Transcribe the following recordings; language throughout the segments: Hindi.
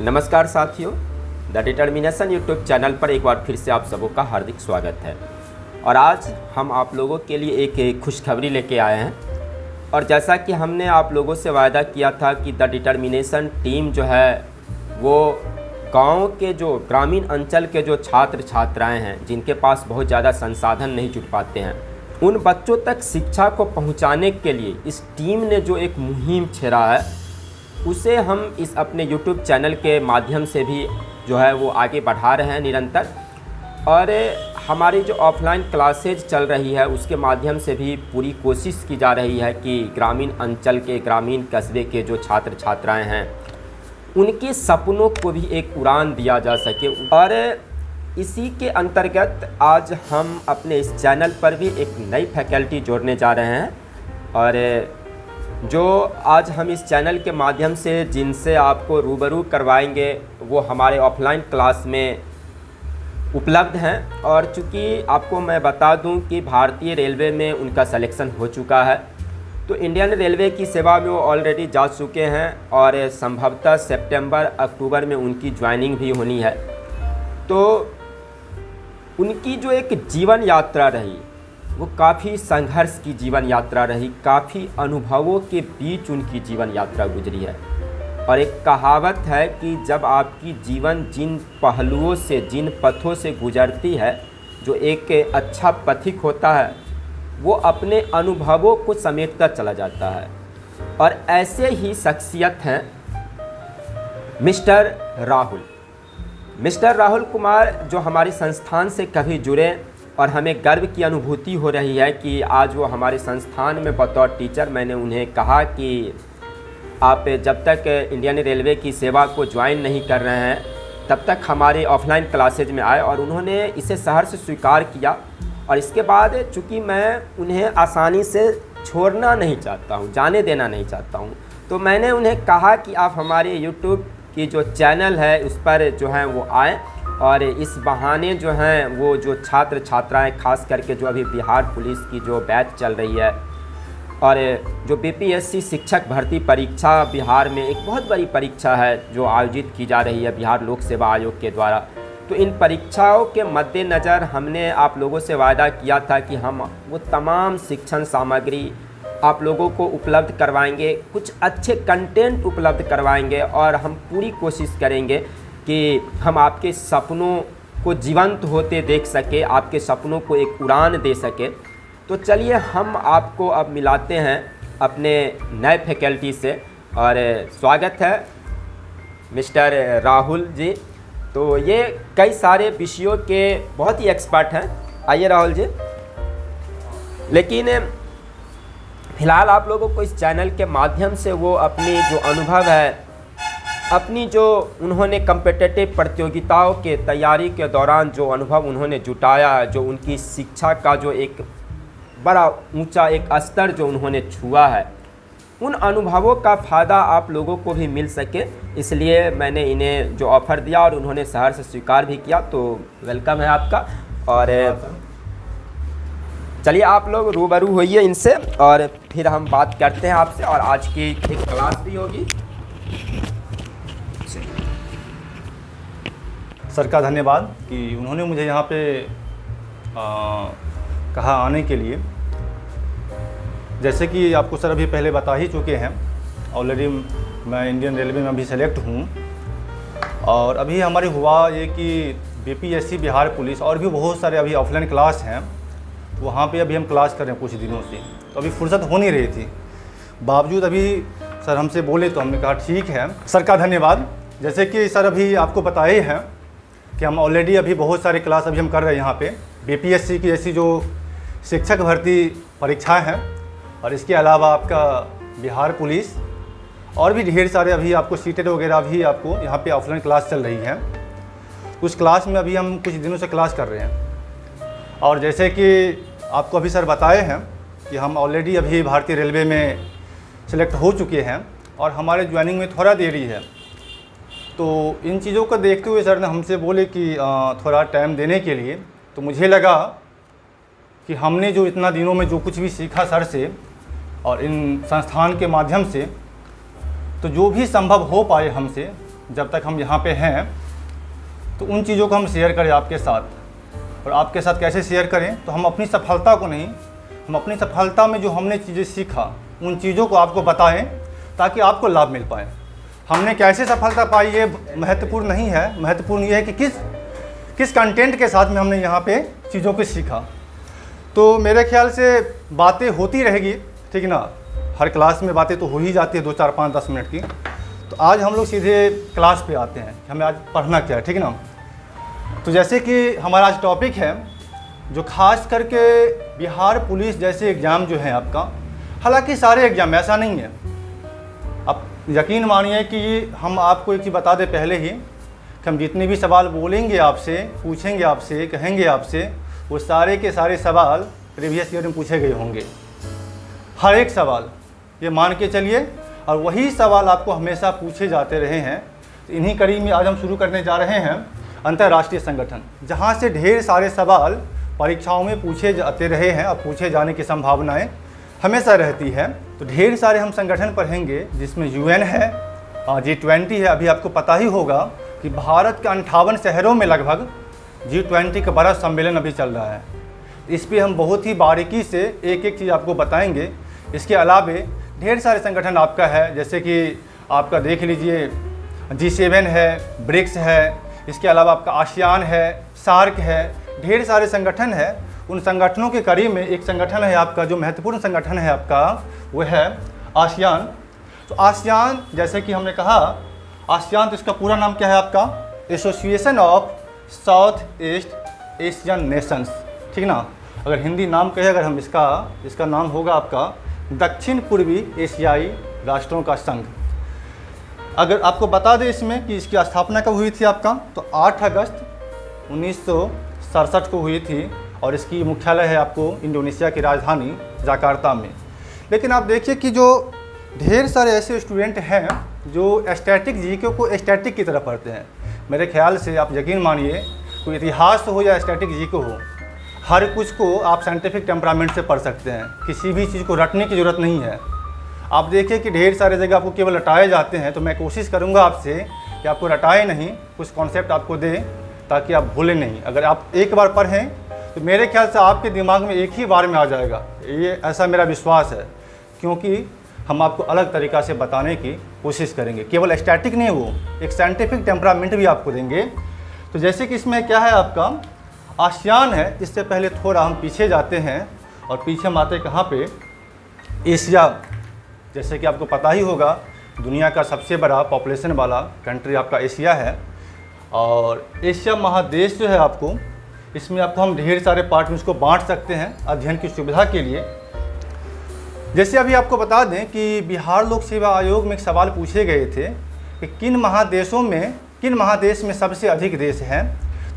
नमस्कार साथियों, द डिटर्मिनेशन यूट्यूब चैनल पर एक बार फिर से आप सबों का हार्दिक स्वागत है। और आज हम आप लोगों के लिए एक खुशखबरी लेके आए हैं। और जैसा कि हमने आप लोगों से वायदा किया था कि द डिटर्मिनेशन टीम जो है वो गांव के जो ग्रामीण अंचल के जो छात्र छात्राएं हैं जिनके पास बहुत ज़्यादा संसाधन नहीं जुट पाते हैं, उन बच्चों तक शिक्षा को पहुंचाने के लिए इस टीम ने जो एक मुहिम छेड़ा है उसे हम इस अपने YouTube चैनल के माध्यम से भी जो है वो आगे बढ़ा रहे हैं निरंतर। और हमारी जो ऑफलाइन क्लासेज चल रही है उसके माध्यम से भी पूरी कोशिश की जा रही है कि ग्रामीण अंचल के ग्रामीण कस्बे के जो छात्र छात्राएं हैं उनके सपनों को भी एक उड़ान दिया जा सके। और इसी के अंतर्गत आज हम अपने इस चैनल पर भी एक नई फैकल्टी जोड़ने जा रहे हैं। और जो आज हम इस चैनल के माध्यम से जिनसे आपको रूबरू करवाएंगे वो हमारे ऑफलाइन क्लास में उपलब्ध हैं। और चूँकि आपको मैं बता दूं कि भारतीय रेलवे में उनका सिलेक्शन हो चुका है, तो इंडियन रेलवे की सेवा में वो ऑलरेडी जा चुके हैं और संभवतः सितंबर अक्टूबर में उनकी ज्वाइनिंग भी होनी है। तो उनकी जो एक जीवन यात्रा रही वो काफ़ी संघर्ष की जीवन यात्रा रही, काफ़ी अनुभवों के बीच उनकी जीवन यात्रा गुजरी है। और एक कहावत है कि जब आपकी जीवन जिन पहलुओं से जिन पथों से गुजरती है, जो एक अच्छा पथिक होता है वो अपने अनुभवों को समेटता चला जाता है। और ऐसे ही शख्सियत हैं मिस्टर राहुल कुमार, जो हमारे संस्थान से कभी जुड़े और हमें गर्व की अनुभूति हो रही है कि आज वो हमारे संस्थान में बतौर टीचर। मैंने उन्हें कहा कि आप जब तक इंडियन रेलवे की सेवा को ज्वाइन नहीं कर रहे हैं तब तक हमारे ऑफलाइन क्लासेज में आए, और उन्होंने इसे सहर्ष स्वीकार किया। और इसके बाद चूँकि मैं उन्हें आसानी से छोड़ना नहीं चाहता हूँ, जाने देना नहीं चाहता हूँ, तो मैंने उन्हें कहा कि आप हमारे यूट्यूब की जो चैनल है उस पर जो है वो आएँ। और इस बहाने जो हैं वो जो छात्र छात्राएं खास करके जो अभी बिहार पुलिस की जो बैच चल रही है और जो बीपीएससी शिक्षक भर्ती परीक्षा बिहार में एक बहुत बड़ी परीक्षा है जो आयोजित की जा रही है बिहार लोक सेवा आयोग के द्वारा, तो इन परीक्षाओं के मद्देनज़र हमने आप लोगों से वायदा किया था कि हम वो तमाम शिक्षण सामग्री आप लोगों को उपलब्ध करवाएंगे, कुछ अच्छे कंटेंट उपलब्ध करवाएंगे और हम पूरी कोशिश करेंगे कि हम आपके सपनों को जीवंत होते देख सके, आपके सपनों को एक उड़ान दे सके। तो चलिए हम आपको अब मिलाते हैं अपने नए फैकल्टी से। और स्वागत है मिस्टर राहुल जी। तो ये कई सारे विषयों के बहुत ही एक्सपर्ट हैं। आइए राहुल जी। लेकिन फ़िलहाल आप लोगों को इस चैनल के माध्यम से वो अपनी जो अनुभव है, अपनी जो उन्होंने कम्पिटिटिव प्रतियोगिताओं के तैयारी के दौरान जो अनुभव उन्होंने जुटाया, जो उनकी शिक्षा का जो एक बड़ा ऊंचा एक स्तर जो उन्होंने छुआ है, उन अनुभवों का फ़ायदा आप लोगों को भी मिल सके, इसलिए मैंने इन्हें जो ऑफ़र दिया और उन्होंने सहर्ष स्वीकार भी किया। तो वेलकम है आपका। और चलिए आप लोग रूबरू होइए इनसे और फिर हम बात करते हैं आपसे। और आज की एक क्लास भी होगी। सर का धन्यवाद कि उन्होंने मुझे यहाँ पे कहा आने के लिए। जैसे कि आपको सर अभी पहले बता ही चुके हैं, ऑलरेडी मैं इंडियन रेलवे में अभी सेलेक्ट हूँ। और अभी हमारी हुआ ये कि बीपीएससी बिहार पुलिस और भी बहुत सारे अभी ऑफलाइन क्लास हैं, वहाँ पे अभी हम क्लास कर रहे हैं कुछ दिनों से। तो अभी फुर्सत हो नहीं रही थी, बावजूद अभी सर हमसे बोले तो हमने कहा ठीक है। सर का धन्यवाद। जैसे कि सर अभी आपको बताए हैं कि हम ऑलरेडी अभी बहुत सारे क्लास अभी हम कर रहे हैं यहाँ पे बीपीएससी की ऐसी जो शिक्षक भर्ती परीक्षा हैं, और इसके अलावा आपका बिहार पुलिस और भी ढेर सारे अभी आपको सीटेड वगैरह भी आपको यहाँ पे ऑफलाइन क्लास चल रही है। उस क्लास में अभी हम कुछ दिनों से क्लास कर रहे हैं। और जैसे कि आपको अभी सर बताए हैं कि हम ऑलरेडी अभी भारतीय रेलवे में सेलेक्ट हो चुके हैं और हमारे ज्वाइनिंग में थोड़ा देरी है। तो इन चीज़ों को देखते हुए सर ने हमसे बोले कि थोड़ा टाइम देने के लिए। तो मुझे लगा कि हमने जो इतना दिनों में जो कुछ भी सीखा सर से और इन संस्थान के माध्यम से, तो जो भी संभव हो पाए हमसे जब तक हम यहाँ पे हैं, तो उन चीज़ों को हम शेयर करें आपके साथ। और आपके साथ कैसे शेयर करें, तो हम अपनी सफलता को नहीं, हम अपनी सफलता में जो हमने चीज़ें सीखा उन चीज़ों को आपको बताएं ताकि आपको लाभ मिल पाए। हमने कैसे सफलता पाई ये महत्वपूर्ण नहीं है, महत्वपूर्ण ये है कि किस कंटेंट के साथ में हमने यहाँ पे चीज़ों को सीखा। तो मेरे ख्याल से बातें होती रहेगी, ठीक ना, हर क्लास में बातें तो हो ही जाती है 2, 4, 5, 10 मिनट की। तो आज हम लोग सीधे क्लास पे आते हैं, हमें आज पढ़ना क्या है, ठीक ना। तो जैसे कि हमारा आज टॉपिक है जो खास करके बिहार पुलिस जैसे एग्ज़ाम जो है आपका, हालांकि सारे एग्ज़ाम ऐसा नहीं है, आप यकीन मानिए कि हम आपको एक चीज़ बता दें पहले ही कि हम जितने भी सवाल बोलेंगे आपसे, पूछेंगे आपसे, कहेंगे आपसे, वो सारे के सारे सवाल प्रीवियस ईयर में पूछे गए होंगे, हर एक सवाल, ये मान के चलिए। और वही सवाल आपको हमेशा पूछे जाते रहे हैं। तो इन्हीं कड़ी में आज हम शुरू करने जा रहे हैं अंतर्राष्ट्रीय संगठन, जहाँ से ढेर सारे सवाल परीक्षाओं में पूछे जाते रहे हैं और पूछे जाने की संभावनाएं हमेशा रहती है। तो ढेर सारे हम संगठन पढ़ेंगे, जिसमें UN है, G20 है। अभी आपको पता ही होगा कि भारत के 58 शहरों में लगभग G20 का बड़ा सम्मेलन अभी चल रहा है। इस पर हम बहुत ही बारीकी से एक एक चीज़ आपको बताएंगे। इसके अलावे ढेर सारे संगठन आपका है, जैसे कि आपका देख लीजिए G7 है, ब्रिक्स है, इसके अलावा आपका आसियान है, सार्क है, ढेर सारे संगठन है। उन संगठनों के करीब में एक संगठन है आपका, जो महत्वपूर्ण संगठन है आपका, वो है आसियान। तो आसियान, जैसे कि हमने कहा, आसियान तो इसका पूरा नाम क्या है आपका, association of south east Asian Nations, ठीक ना। अगर हिंदी नाम कहे, अगर हम इसका नाम होगा आपका दक्षिण पूर्वी एशियाई राष्ट्रों का संघ। अगर आपको बता दें इसमें कि इसकी स्थापना कब हुई थी आपका, तो 8 अगस्त 1967 को हुई थी। और इसकी मुख्यालय है आपको इंडोनेशिया की राजधानी जकार्ता में। लेकिन आप देखिए कि जो ढेर सारे ऐसे स्टूडेंट हैं जो स्टैटिक जीके को स्टैटिक की तरह पढ़ते हैं। मेरे ख्याल से आप यकीन मानिए, कोई इतिहास हो या स्टैटिक जीके हो, हर कुछ को आप साइंटिफिक टेम्परामेंट से पढ़ सकते हैं। किसी भी चीज़ को रटने की ज़रूरत नहीं है। आप देखिए कि ढेर सारे जगह आपको केवल रटाए जाते हैं। तो मैं कोशिश करूंगा आपसे कि आपको रटाए नहीं, कुछ कॉन्सेप्ट आपको दें ताकि आप भूलें नहीं। अगर आप एक बार पढ़ें तो मेरे ख्याल से आपके दिमाग में एक ही बार में आ जाएगा, ये ऐसा मेरा विश्वास है। क्योंकि हम आपको अलग तरीक़ा से बताने की कोशिश करेंगे, केवल स्टैटिक नहीं, वो एक साइंटिफिक टेम्परामेंट भी आपको देंगे। तो जैसे कि इसमें क्या है आपका आसियान है। इससे पहले थोड़ा हम पीछे जाते हैं, और पीछे हम आते कहाँ पे, एशिया। जैसे कि आपको पता ही होगा, दुनिया का सबसे बड़ा पॉपुलेशन वाला कंट्री आपका एशिया है। और एशिया महादेश जो है आपको, इसमें आपको हम ढेर सारे पार्ट में इसको बांट सकते हैं अध्ययन की सुविधा के लिए। जैसे अभी आपको बता दें कि बिहार लोक सेवा आयोग में एक सवाल पूछे गए थे कि किन महादेश में सबसे अधिक देश हैं।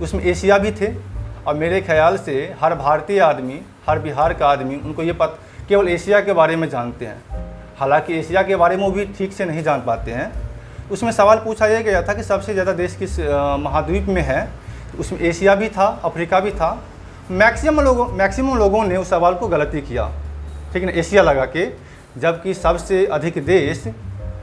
उसमें एशिया भी थे। और मेरे ख्याल से हर भारतीय आदमी, हर बिहार का आदमी, उनको ये केवल एशिया के बारे में जानते हैं। हालांकि एशिया के बारे में वो भी ठीक से नहीं जान पाते हैं। उसमें सवाल पूछा यह गया था कि सबसे ज़्यादा देश किस महाद्वीप में है। उसमें एशिया भी था, अफ्रीका भी था। मैक्सिमम लोगों ने उस सवाल को गलती किया, ठीक है ना, एशिया लगा के। जबकि सबसे अधिक देश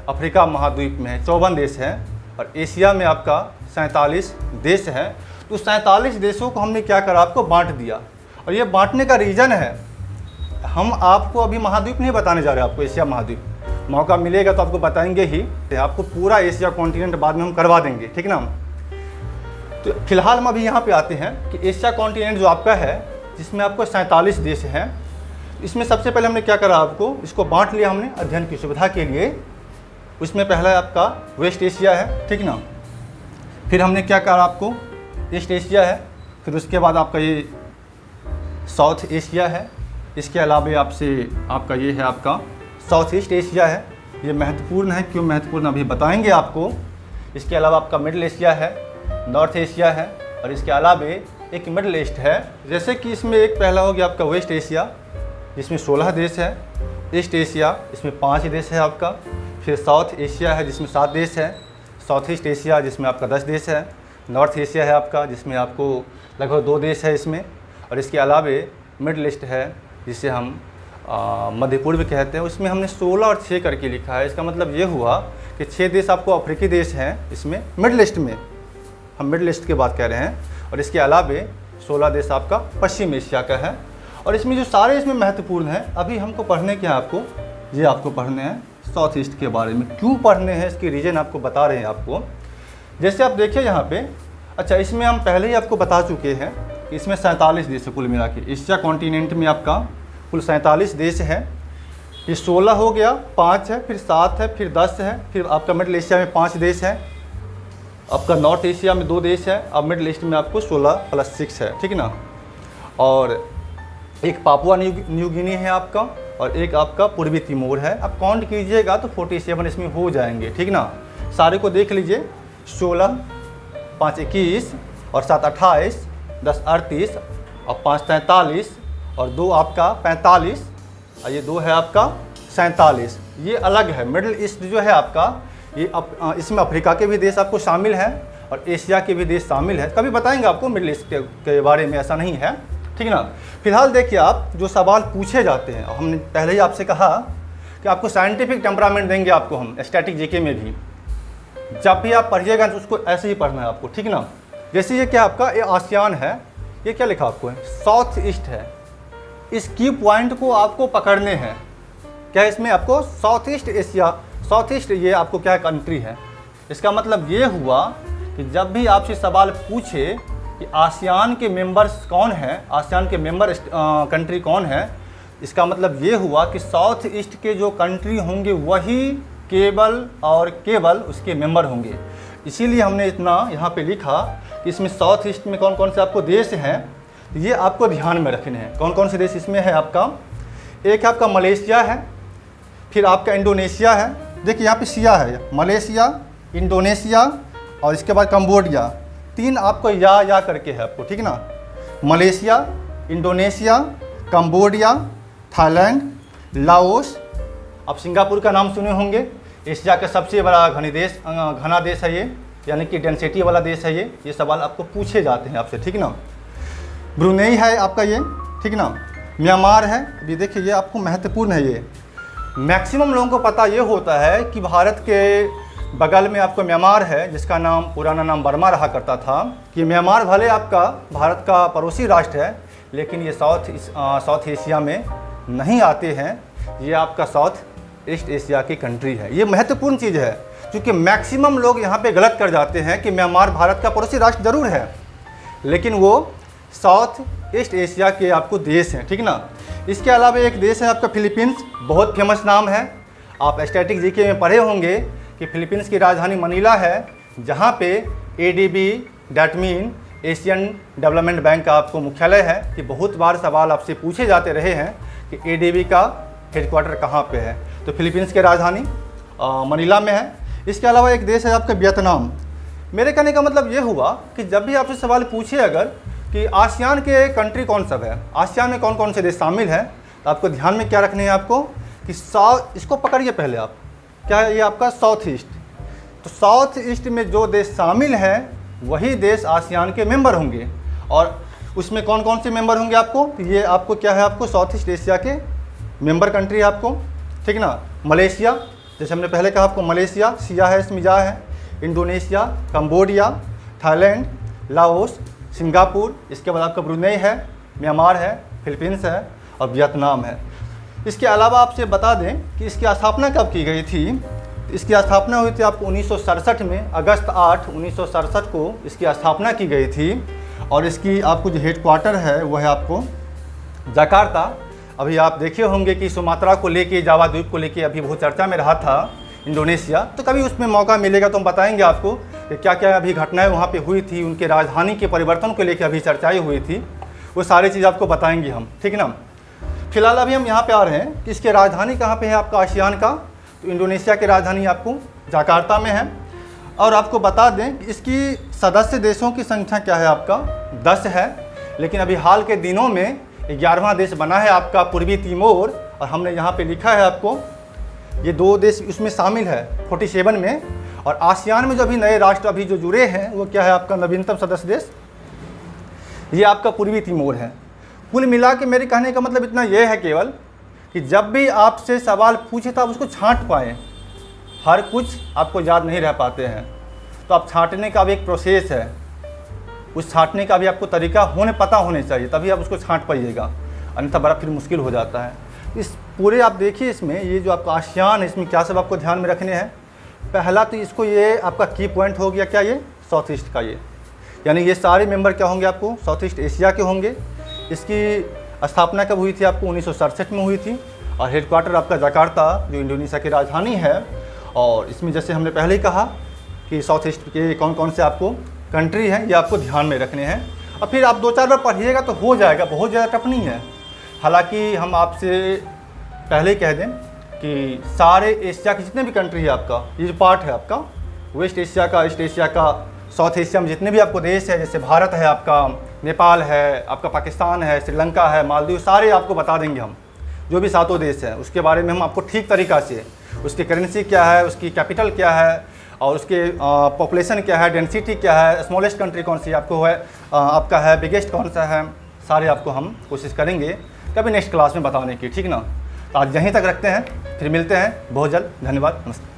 अफ्रीका महाद्वीप में है, 54 देश हैं, और एशिया में आपका 47 देश हैं। तो 47 देशों को हमने क्या करा, आपको बांट दिया। और ये बांटने का रीज़न है, हम आपको अभी महाद्वीप नहीं बताने जा रहे, आपको एशिया महाद्वीप मौका मिलेगा तो आपको बताएंगे ही। आपको पूरा एशिया कॉन्टिनेंट बाद में हम करवा देंगे, ठीक ना। तो फिलहाल हम अभी यहाँ पे आते हैं कि एशिया कॉन्टिनेंट जो आपका है, जिसमें आपको 47 देश हैं। इसमें सबसे पहले हमने क्या करा, आपको इसको बांट लिया हमने अध्ययन की सुविधा के लिए। उसमें पहला आपका वेस्ट एशिया है, ठीक ना। फिर हमने क्या करा, आपको ईस्ट एशिया है। फिर उसके बाद आपका ये साउथ एशिया है। इसके अलावा आपका ये है आपका साउथ ईस्ट एशिया है। ये महत्वपूर्ण है, क्यों महत्वपूर्ण अभी बताएंगे आपको। इसके अलावा आपका मिडिल एशिया है, नॉर्थ एशिया है, और इसके अलावा एक मिडिल ईस्ट है। जैसे कि इसमें एक पहला हो गया आपका वेस्ट एशिया, जिसमें 16 देश है। ईस्ट एशिया, इसमें 5 देश है आपका। फिर साउथ एशिया है, जिसमें 7 देश है। साउथ ईस्ट एशिया, जिसमें आपका 10 देश है। नॉर्थ एशिया है आपका, जिसमें आपको लगभग 2 देश है इसमें। और इसके अलावा मिडिल ईस्ट है, जिसे हम मध्य पूर्व कहते हैं, उसमें हमने 16 और 6 करके लिखा है। इसका मतलब ये हुआ कि 6 देश आपको अफ्रीकी देश हैं, इसमें मिडल ईस्ट में, हम मिडल ईस्ट की बात कर रहे हैं, और इसके अलावे 16 देश आपका पश्चिम एशिया का है। और इसमें जो सारे इसमें महत्वपूर्ण हैं, अभी हमको पढ़ने क्या है आपको, ये आपको पढ़ने हैं साउथ ईस्ट के बारे में। क्यों पढ़ने हैं इसके रीज़न आपको बता रहे हैं आपको। जैसे आप देखिए यहाँ पे, अच्छा इसमें हम पहले ही आपको बता चुके हैं कि इसमें 47 देश है कुल मिला के। एशिया कॉन्टिनेंट में आपका कुल 47 देश है। ये 16 हो गया, 5 है, फिर 7 है, फिर 10 है, फिर आपका मिडल एशिया में 5 देश है, आपका नॉर्थ एशिया में 2 देश है, अब मिडल ईस्ट में आपको 16 + 6 है, ठीक ना। और एक पापुआ न्यू गिनी है आपका, और एक आपका पूर्वी तिमोर है। अब काउंट कीजिएगा तो 47 इसमें हो जाएंगे, ठीक ना। सारे को देख लीजिए, 16, 5 21 और 7 28, 10 38 और 5 43 और 2 आपका 45 और ये 2 है आपका 47। ये अलग है। मिडिल ईस्ट जो है आपका, ये इसमें अफ्रीका के भी देश आपको शामिल हैं और एशिया के भी देश शामिल है। कभी बताएंगे आपको मिडिल ईस्ट के बारे में, ऐसा नहीं है, ठीक ना। फिलहाल देखिए, आप जो सवाल पूछे जाते हैं, हमने पहले ही आपसे कहा कि आपको साइंटिफिक टेम्परामेंट देंगे आपको हम स्टैटिक जीके में भी। जब भी आप पढ़िएगा तो उसको ऐसे ही पढ़ना है आपको, ठीक ना। जैसे ये क्या आपका, ये आसियान है, ये क्या लिखा आपको है, साउथ ईस्ट है। इस की पॉइंट को आपको पकड़ने हैं। क्या इसमें आपको south east Asia, south east ये आपको क्या कंट्री है। इसका मतलब ये हुआ कि जब भी आपसे सवाल पूछे कि आसियान के मेंबर्स कौन हैं, आसियान के मेंबर कंट्री कौन है, इसका मतलब ये हुआ कि साउथ ईस्ट के जो कंट्री होंगे वही केवल और केवल उसके मेंबर होंगे। इसीलिए हमने इतना यहाँ पे लिखा कि इसमें साउथ ईस्ट में कौन कौन से आपको देश हैं, ये आपको ध्यान में रखने हैं। कौन कौन से देश इसमें है आपका, एक आपका मलेशिया है, फिर आपका इंडोनेशिया है। देखिए यहाँ पे सिया है, मलेशिया, इंडोनेशिया और इसके बाद कंबोडिया। 3 आपको या करके है आपको, ठीक ना। Malaysia, Indonesia, Cambodia, Thailand, Laos. अब सिंगापुर का नाम सुने होंगे, एशिया का सबसे बड़ा घना देश है ये, यानी कि डेंसिटी वाला देश है ये सवाल आपको पूछे जाते हैं आपसे, ठीक ना। ब्रुनेई है आपका ये, ठीक ना। म्यांमार है, अभी देखिए ये आपको महत्वपूर्ण है। ये मैक्सिमम लोगों को पता ये होता है कि भारत के बगल में आपको म्यांमार है, जिसका नाम पुराना नाम बर्मा रहा करता था। कि म्यांमार भले आपका भारत का पड़ोसी राष्ट्र है, लेकिन ये साउथ एशिया में नहीं आते हैं। ये आपका साउथ ईस्ट एशिया की कंट्री है। ये महत्वपूर्ण चीज़ है, क्योंकि मैक्सिमम लोग यहाँ पे गलत कर जाते हैं कि म्यांमार भारत का पड़ोसी राष्ट्र जरूर है, लेकिन वो साउथ ईस्ट एशिया के आपको देश हैं, ठीक ना। इसके अलावा एक देश है आपका फिलीपींस, बहुत फेमस नाम है। आप स्टैटिक जीके में पढ़े होंगे कि फिलीपींस की राजधानी मनीला है, जहाँ पे ADB that mean Asian development bank का आपको मुख्यालय है। कि बहुत बार सवाल आपसे पूछे जाते रहे हैं कि ADB का हेडक्वार्टर कहाँ पे है, तो फिलीपींस की राजधानी मनीला में है। इसके अलावा एक देश है आपका वियतनाम। मेरे कहने का मतलब ये हुआ कि जब भी आपसे सवाल पूछे अगर कि आसियान के कंट्री कौन सब है, आसियान में कौन कौन से देश शामिल हैं, तो आपको ध्यान में क्या रखने हैं आपको कि इसको पकड़िए पहले आप, क्या है ये आपका साउथ ईस्ट। तो साउथ ईस्ट में जो देश शामिल हैं वही देश आसियान के मेंबर होंगे। और उसमें कौन कौन से मेंबर होंगे आपको, तो ये आपको क्या है, आपको साउथ ईस्ट एशिया के मेंबर कंट्री है आपको, ठीक ना। मलेशिया, जैसे हमने पहले कहा आपको, मलेशिया सिया है, इसमें जा है। Indonesia, Cambodia, Thailand, Laos, Singapore, इसके बाद आपका ब्रुनेई है, म्यांमार है, फिलीपींस है और वियतनाम है। इसके अलावा आपसे बता दें कि इसकी स्थापना कब की गई थी। इसकी स्थापना हुई थी आपको 1967 में, अगस्त 8, 1967 को इसकी स्थापना की गई थी। और इसकी आपको जो हेडक्वार्टर है वह है आपको जकार्ता। अभी आप देखे होंगे कि सुमात्रा को लेके, जावा द्वीप को लेके अभी बहुत चर्चा में रहा था इंडोनेशिया। तो कभी उसमें मौका मिलेगा तो हम बताएंगे आपको कि क्या क्या अभी घटनाएं वहाँ पे हुई थी, उनके राजधानी के परिवर्तन को लेकर अभी चर्चाएं हुई थी, वो सारी चीज़ आपको बताएंगे हम, ठीक है ना। फिलहाल अभी हम यहाँ पे आ रहे हैं कि इसकी राजधानी कहाँ पे है आपका आसियान का, तो इंडोनेशिया की राजधानी आपको जकार्ता में है। और आपको बता दें कि इसकी सदस्य देशों की संख्या क्या है आपका 10 है, लेकिन अभी हाल के दिनों में 11वां देश बना है आपका पूर्वी तिमोर। और हमने यहाँ पे लिखा है आपको ये 2 देश उसमें शामिल है 47 में। और आसियान में जो अभी नए राष्ट्र अभी जो जुड़े हैं वो क्या है आपका नवीनतम सदस्य देश, ये आपका पूर्वी तिमोर है। कुल मिला के मेरे कहने का मतलब इतना यह है केवल कि जब भी आपसे सवाल पूछे तो आप उसको छांट पाएँ। हर कुछ आपको याद नहीं रह पाते हैं, तो आप छांटने का भी एक प्रोसेस है, उस छांटने का भी आपको तरीका पता होने चाहिए, तभी आप उसको छांट पाइएगा, अन्यथा बड़ा फिर मुश्किल हो जाता है। इस पूरे आप देखिए इसमें ये जो आपका आशियान है, इसमें क्या सब आपको ध्यान में रखने हैं। पहला तो इसको ये आपका की पॉइंट हो गया क्या, ये साउथ ईस्ट का, ये यानी ये सारे मेंबर क्या होंगे आपको साउथ ईस्ट एशिया के होंगे। इसकी स्थापना कब हुई थी, आपको 1967 में हुई थी, और हेडक्वार्टर आपका जकार्ता जो इंडोनेशिया की राजधानी है। और इसमें जैसे हमने पहले ही कहा कि साउथ ईस्ट के कौन कौन से आपको कंट्री हैं, ये आपको ध्यान में रखने हैं, और फिर आप 2-4 बार पढ़िएगा तो हो जाएगा, बहुत ज़्यादा टफ नहीं है। हालांकि हम आपसे पहले ही कह दें कि सारे एशिया के जितने भी कंट्री है आपका, ये जो पार्ट है आपका वेस्ट एशिया का, ईस्ट एशिया का, साउथ एशिया में जितने भी आपको देश है, जैसे भारत है आपका, नेपाल है आपका, पाकिस्तान है, श्रीलंका है, मालदीव, सारे आपको बता देंगे हम। जो भी 7 देश हैं उसके बारे में हम आपको ठीक तरीक़ा से, उसकी करेंसी क्या है, उसकी कैपिटल क्या है, और उसके पॉपुलेशन क्या है, डेंसिटी क्या है, स्मॉलेस्ट कंट्री कौन सी आपको है, आपका है, बिगेस्ट कौन सा है, सारे आपको हम कोशिश करेंगे कभी नेक्स्ट क्लास में बताने की, ठीक ना। तो आज यहीं तक रखते हैं, फिर मिलते हैं बहुत जल्द। धन्यवाद, नमस्ते।